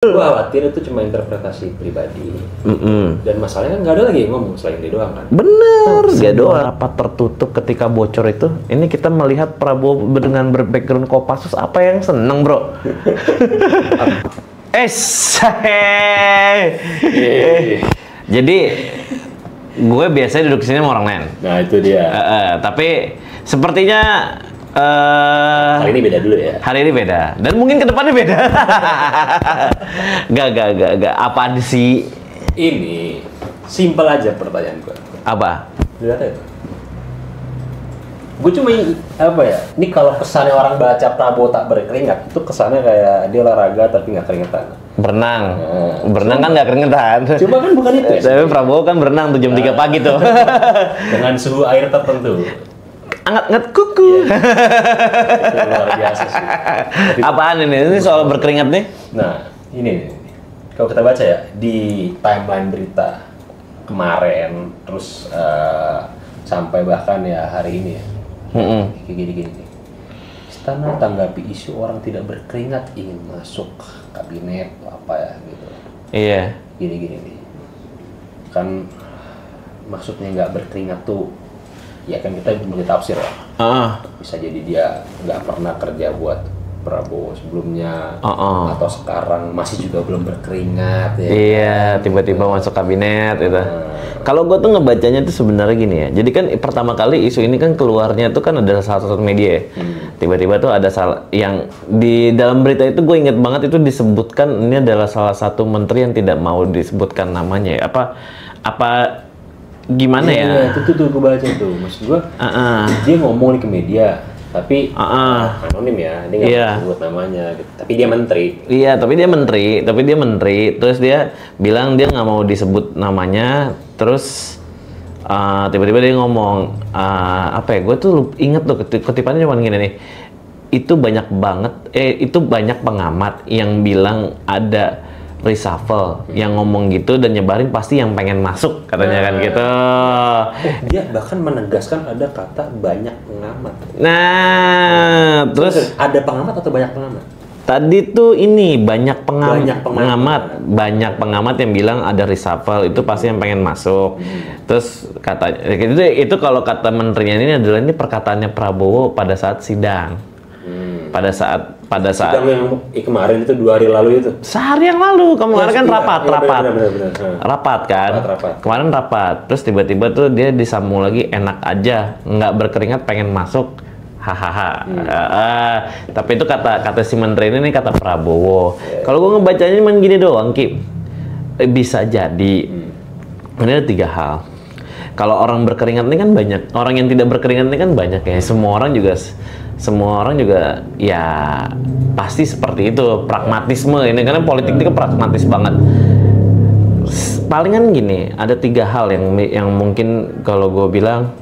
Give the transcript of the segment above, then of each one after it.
Gua khawatir itu cuma interpretasi pribadi. Dan masalahnya kan nggak ada lagi yang ngomong selain dia doang kan. Bener, dia doang. Rapat tertutup ketika bocor itu. Ini kita melihat Prabowo dengan berbackground Kopassus, apa yang seneng bro? Jadi gue biasanya duduk sini sama orang lain. Nah itu dia. Tapi sepertinya hari ini beda dulu ya. Hari ini beda. Dan mungkin kedepannya beda. Gak. Apaan sih? Ini simpel aja pertanyaan gue. Apa? Lihat itu. Gue cuma apa ya? Ini kalau kesannya orang baca Prabowo tak berkeringat, itu kesannya kayak dia olahraga tapi nggak keringetan. Berenang. Berenang kan nggak keringetan. Cuma kan bukan itu ya. Tapi Prabowo kan berenang tuh jam 3 pagi tuh. Dengan suhu air tertentu. Anget-anget kuku. Itu luar biasa sih. Apaan ini? Ini soal berkeringat nih? Nah, ini. Kalau kita baca ya, di timeline berita kemarin, terus sampai bahkan ya hari ini ya. Kayak gini-gini. Istana tanggapi isu orang tidak berkeringat ingin masuk kabinet apa ya gitu. Iya. Gini-gini nih. Kan maksudnya nggak berkeringat tuh, ya kan kita mulai tafsir ya. Bisa jadi dia nggak pernah kerja buat Prabowo sebelumnya, atau sekarang masih juga belum berkeringat ya. Iya, tiba-tiba masuk kabinet gitu. Kalau gue tuh ngebacanya tuh sebenarnya gini ya. Jadi kan pertama kali isu ini kan keluarnya tuh kan ada salah satu media ya. Tiba-tiba tuh ada yang di dalam berita itu gue inget banget itu disebutkan ini adalah salah satu menteri yang tidak mau disebutkan namanya ya. Apa gimana ya? Iya, itu tuh gue baca tuh. Maksud gue, dia ngomong nih ke media, tapi anonim ya, dia nggak sebut namanya. Gitu. Tapi dia menteri. Iya, tapi dia menteri. Terus dia bilang dia nggak mau disebut namanya. Terus tiba-tiba dia ngomong apa ya? Gue tuh inget tuh kutipannya cuma gini nih. Itu banyak banget, itu banyak pengamat yang bilang ada reshuffle yang ngomong gitu dan nyebarin pasti yang pengen masuk katanya kan gitu. Dia bahkan menegaskan ada kata banyak pengamat. Nah, terus ada pengamat atau banyak pengamat? Tadi tuh ini banyak pengamat yang bilang ada reshuffle itu pasti yang pengen masuk. Terus katanya itu kalau kata menterinya ini adalah ini perkataannya Prabowo pada saat sidang. Pada saat sidang yang kemarin itu 2 hari lalu itu. Sehari yang lalu, kemarin kan rapat. Rapat kan? Rapat. Kemarin rapat. Terus tiba-tiba tuh dia disambung lagi enak aja, nggak berkeringat pengen masuk. Hahaha. Tapi itu kata si menteri ini kata Prabowo. Kalau gue ngebacanya cuma gini doang, Ki. Bisa jadi. Ini ada 3 hal. Kalau orang berkeringat ini kan banyak, orang yang tidak berkeringat ini kan banyak ya. Semua orang juga ya pasti seperti itu, pragmatisme ini karena politik itu kan pragmatis banget. Palingan gini, ada 3 hal yang mungkin kalau gue bilang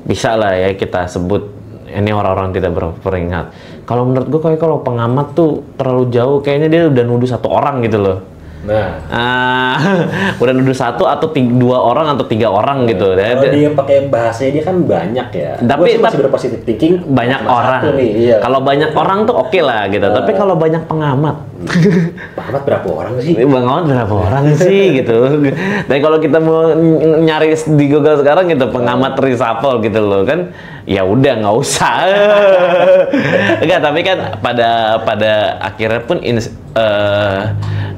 bisa lah ya kita sebut ini orang-orang tidak berkeringat. Kalau menurut gue kalau pengamat tuh terlalu jauh, kayaknya dia udah nuduh 1 orang gitu loh. Udah nuduh 1 atau 2 orang atau 3 orang gitu. Kalau dia pakai bahasanya dia kan banyak ya. Tapi masih berpositif thinking. Banyak orang. Iya. Kalau banyak orang tuh oke lah gitu. Tapi kalau banyak pengamat, pengamat berapa orang sih? Pengamat berapa orang sih gitu. Dan kalau kita mau nyari di Google sekarang gitu pengamat reshuffle gitu loh kan, ya udah nggak usah. Enggak, tapi kan pada akhirnya pun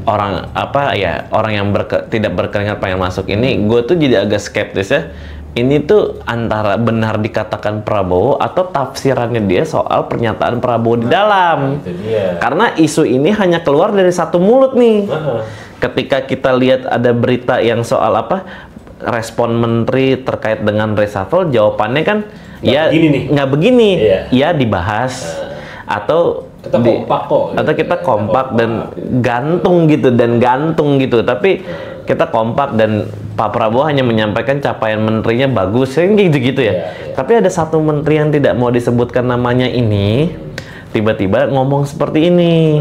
orang yang tidak berkeringat pengen masuk ini, gue tuh jadi agak skeptis ya. Ini tuh antara benar dikatakan Prabowo atau tafsirannya dia soal pernyataan Prabowo di dalam. Itu dia. Karena isu ini hanya keluar dari 1 mulut nih. Ketika kita lihat ada berita yang soal respon menteri terkait dengan reshuffle, jawabannya kan nggak begini. Ya dibahas atau kita kompak kok. Atau kita kompak dan gantung gitu. Tapi kita kompak dan Pak Prabowo hanya menyampaikan capaian menterinya bagus, gitu ya. Tapi ada 1 menteri yang tidak mau disebutkan namanya ini, tiba-tiba ngomong seperti ini.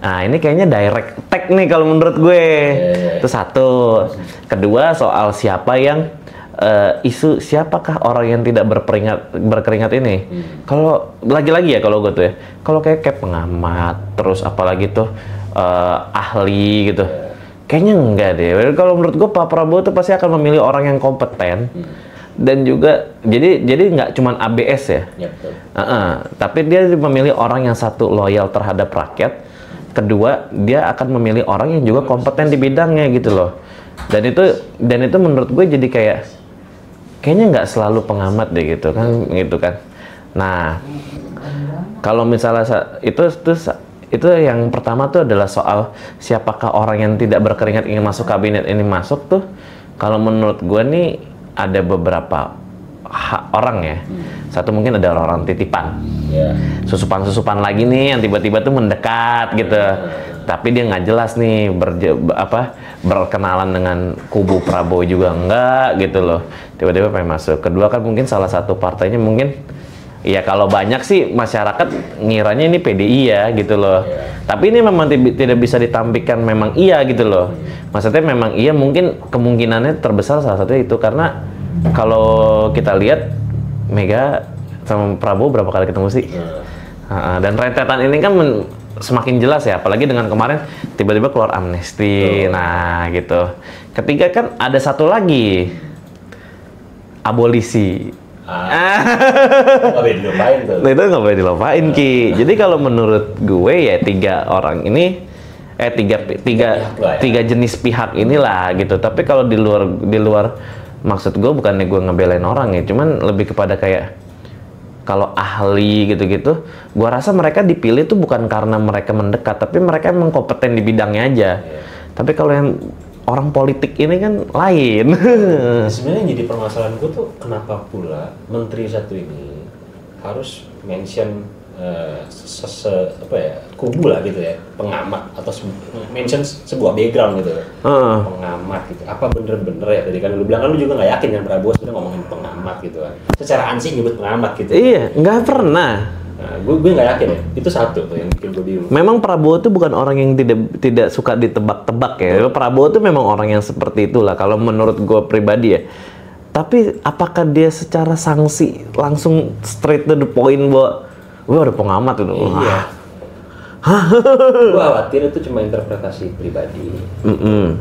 Nah, ini kayaknya direct attack nih kalau menurut gue. Itu 1. Kedua, soal siapa yang isu siapakah orang yang tidak berkeringat ini. Kalau lagi-lagi ya kalau gue tuh ya, kalau kayak pengamat terus apalagi tuh ahli gitu. Kayaknya enggak deh. Kalau menurut gue Pak Prabowo tuh pasti akan memilih orang yang kompeten dan juga jadi nggak cuman ABS ya. Ya, betul. Tapi dia memilih orang yang satu loyal terhadap rakyat, kedua dia akan memilih orang yang juga kompeten di bidangnya gitu loh. Dan itu menurut gue jadi kayaknya nggak selalu pengamat deh gitu kan. Nah, kalau misalnya itu yang pertama tuh adalah soal siapakah orang yang tidak berkeringat ingin masuk kabinet ini masuk tuh. Kalau menurut gue nih ada beberapa orang ya. Satu mungkin ada orang titipan, susupan lagi nih yang tiba-tiba tuh mendekat gitu. Tapi dia nggak jelas nih berkenalan dengan kubu Prabowo juga enggak gitu loh. Tiba-tiba pengen masuk. Kedua kan mungkin salah satu partainya mungkin ya kalau banyak sih masyarakat ngiranya ini PDI ya gitu loh. Tapi ini memang tidak bisa ditampilkan memang iya gitu loh. Maksudnya memang iya, mungkin kemungkinannya terbesar salah satunya itu karena kalau kita lihat Mega sama Prabowo berapa kali ketemu sih? Dan rentetan ini kan semakin jelas ya, apalagi dengan kemarin tiba-tiba keluar amnesti. Nah gitu. Ketiga kan ada satu lagi, abolisi. Nggak boleh dilupain tuh. Itu nggak boleh dilupain Ki. Jadi kalau menurut gue ya tiga jenis pihak inilah gitu. Tapi kalau di luar maksud gue bukannya gue ngebelain orang ya, cuman lebih kepada kayak kalau ahli gitu-gitu, gue rasa mereka dipilih tuh bukan karena mereka mendekat, tapi mereka emang kompeten di bidangnya aja. Tapi kalau yang orang politik ini kan lain. Sebenarnya yang jadi permasalahan gue tuh kenapa pula menteri satu ini harus mention kubu lah gitu ya, pengamat atau mention sebuah background gitu, pengamat gitu. Apa bener-bener ya tadi kan lu bilang kan lu juga nggak yakin kan Prabowo sebenarnya ngomongin pengamat gitu kan, secara ansih nyebut pengamat gitu. Iya, nggak pernah. Nah, gue nggak yakin ya. Itu satu tuh yang bikin gue bingung. Memang Prabowo itu bukan orang yang tidak suka ditebak-tebak ya. Prabowo itu memang orang yang seperti itulah kalau menurut gue pribadi ya. Tapi apakah dia secara sanksi langsung straight to the point bahwa gue ada pengamat itu? Iya. Gue khawatir itu cuma interpretasi pribadi.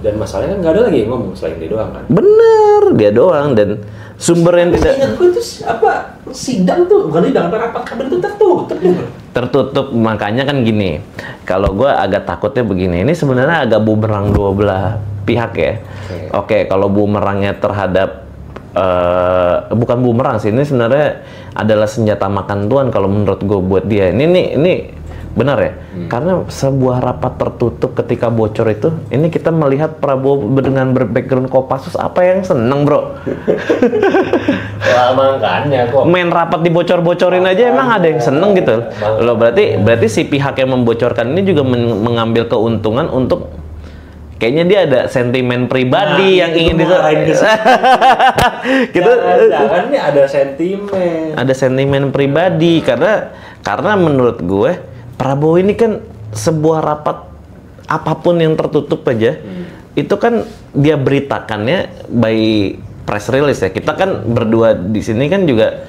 Dan masalahnya kan nggak ada lagi yang ngomong selain dia doang kan. Bener, dia doang dan sumber yang tidak. Ingat gue itu sidang tuh bukan sidang, rapat kabinet itu tertutup. Makanya kan gini, kalau gue agak takutnya begini, ini sebenarnya agak bumerang dua belah pihak ya. Oke, kalau bumerangnya terhadap bukan bumerang sih, ini sebenarnya adalah senjata makan tuan kalau menurut gue buat dia. Ini benar ya, karena sebuah rapat tertutup ketika bocor itu, ini kita melihat Prabowo dengan berbackground Kopassus, apa yang seneng bro? Wah, makanya kok main rapat dibocor-bocorin aja emang ada yang seneng gitu loh. Berarti si pihak yang membocorkan ini juga mengambil keuntungan untuk kayaknya dia ada sentimen pribadi yang ingin diserahin gitu. Jangan nih ada sentimen pribadi karena menurut gue Prabowo ini kan sebuah rapat apapun yang tertutup aja itu kan dia beritakannya by press release ya. Kita kan berdua di sini kan juga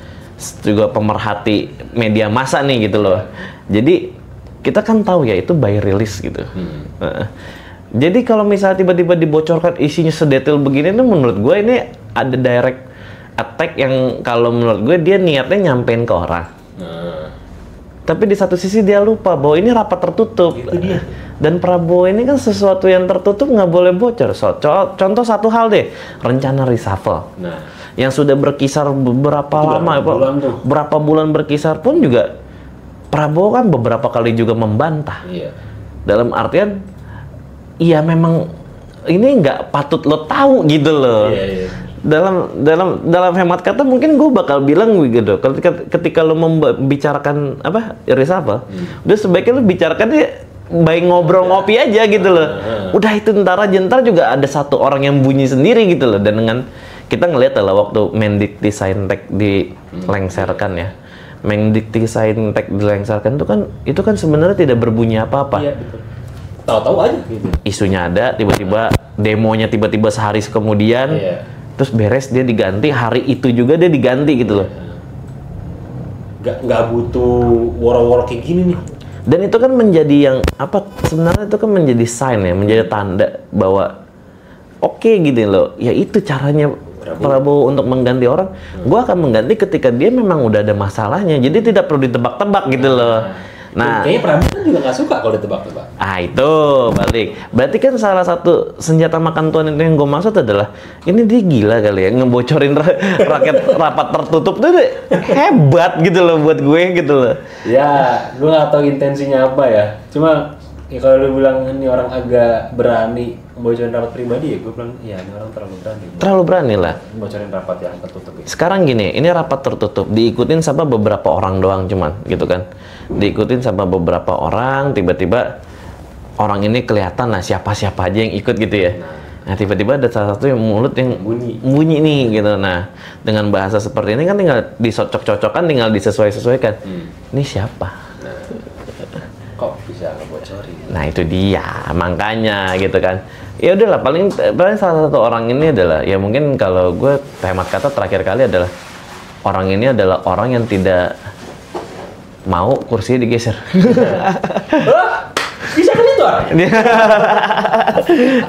pemerhati media massa nih gitu loh. Jadi kita kan tahu ya itu by release gitu. Jadi kalau misalnya tiba-tiba dibocorkan isinya sedetail begini tuh menurut gue ini ada direct attack yang kalau menurut gue dia niatnya nyampein ke orang. Tapi di satu sisi dia lupa bahwa ini rapat tertutup. Itu dia. Dan Prabowo ini kan sesuatu yang tertutup nggak boleh bocor. Contoh satu hal deh, rencana reshuffle. Nah, yang sudah berkisar berapa bulan berkisar pun juga Prabowo kan beberapa kali juga membantah. Iya. Dalam artian, iya memang ini nggak patut lo tahu gitu loh. Iya. Dalam hemat kata mungkin gue bakal bilang gitu, ketika lo membicarakan reshuffle, udah sebaiknya lo bicarakan baik ngobrol ngopi aja gitu loh. Udah itu ntar juga ada satu orang yang bunyi sendiri gitu loh. Dan dengan kita ngelihat lah waktu Mendikti-Saintek dilengsarkan ya, Mendikti-Saintek dilengsarkan itu kan sebenarnya tidak berbunyi apa-apa. Iya, betul. Tahu-tahu aja gitu. Isunya ada, tiba-tiba demonya tiba-tiba sehari kemudian. Iya. Terus beres dia diganti, hari itu juga dia diganti gitu loh. Nggak butuh woro-woro kayak gini nih. Dan itu kan menjadi yang apa? Sebenarnya itu kan menjadi sign ya, menjadi tanda bahwa oke gitu loh. Ya itu caranya Prabowo untuk mengganti orang. Gua akan mengganti ketika dia memang udah ada masalahnya. Jadi tidak perlu ditebak-tebak gitu loh. Nah, kayaknya Prabowo kan juga nggak suka kalau ditebak-tebak. ah itu balik. Berarti kan salah satu senjata makan tuan itu yang gue maksud adalah ini dia gila kali ya ngebocorin rakyat rapat tertutup tuh hebat gitu loh buat gue gitu loh. Ya, gue nggak tahu intensinya apa ya. Cuma ya kalau lu bilang ini orang agak berani ngebocorin rapat pribadi ya, gue bilang ya ini orang terlalu berani. Terlalu berani lah. Ngebocorin rapat yang tertutup itu. Sekarang gini, ini rapat tertutup diikutin sama beberapa orang doang cuman gitu kan. Diikutin sama beberapa orang, tiba-tiba orang ini kelihatan lah siapa-siapa aja yang ikut gitu ya. Nah tiba-tiba ada salah satu yang mulut yang bunyi nih gitu. Nah dengan bahasa seperti ini kan tinggal disocok-cocokkan, tinggal disesuaikan. Ini siapa? Kok bisa ngebocorin? Nah itu dia, makanya gitu kan. Ya udahlah, paling salah satu orang ini adalah ya mungkin kalau gue hemat kata terakhir kali adalah orang ini adalah orang yang tidak mau kursinya digeser. Bisa kan itu orang?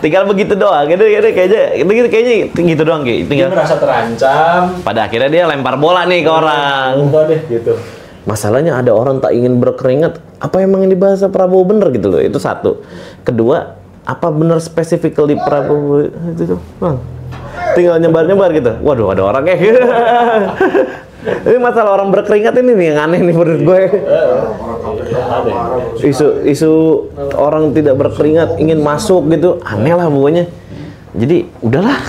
Tinggal begitu doang, kayaknya gitu doang Dia tinggal. merasa terancam. Pada akhirnya dia lempar bola nih ke orang. Udah deh gitu. Masalahnya ada orang tak ingin berkeringat. Apa emang ini bahasa Prabowo bener gitu loh? Itu satu. Kedua, apa bener specifically Prabowo itu tuh, Bang? Tinggal nyebar-nyebar gitu. Waduh, ada orang kayak gitu. Ini masalah orang berkeringat ini nih yang aneh nih menurut gue. Isu orang tidak berkeringat ingin masuk gitu, aneh lah pokoknya. Jadi udahlah.